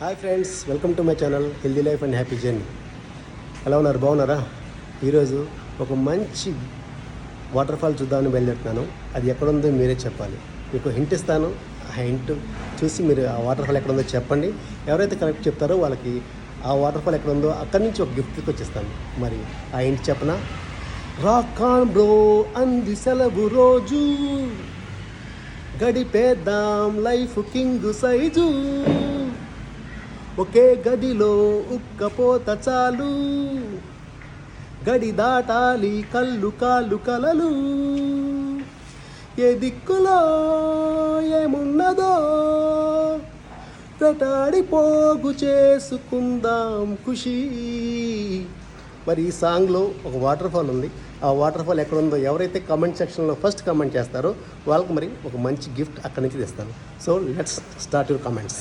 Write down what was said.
Hi friends, welcome to my channel healthy life and happy journey. ఎలా ఉన్నారు? బాగున్నారా? ఈరోజు ఒక మంచి వాటర్ ఫాల్ చూద్దామని బయలుదేరుతున్నాను. అది ఎక్కడుందో మీరే చెప్పాలి. మీకు హింట్ ఇస్తాను. ఆ హింట్ చూసి మీరు ఆ వాటర్ ఫాల్ ఎక్కడుందో చెప్పండి. ఎవరైతే కరెక్ట్ చెప్తారో వాళ్ళకి ఆ వాటర్ ఫాల్ ఎక్కడుందో అక్కడి నుంచి ఒక గిఫ్ట్ వచ్చేస్తాను. మరి ఆ హింట్ చెప్పనా? రాక్ ఆన్ బ్రో అంది సెలవు రోజు, గడిపేద్దాం లైఫ్ కింగ్ సైజు, ఒకే గదిలో ఉక్కపోత చాలు, గడి దాటాలి కళ్ళు కాళ్ళు కలలు, ఏ దిక్కులో ఏమున్నదో వెటాడి పోగు చేసుకుందాం ఖుషి. మరి ఈ సాంగ్లో ఒక వాటర్ ఫాల్ ఉంది. ఆ వాటర్ ఫాల్ ఎక్కడ ఉందో ఎవరైతే కామెంట్ సెక్షన్లో ఫస్ట్ కామెంట్ చేస్తారో వాళ్ళకి మరి ఒక మంచి గిఫ్ట్ అక్కడి నుంచి తెస్తాను. So let's start your comments.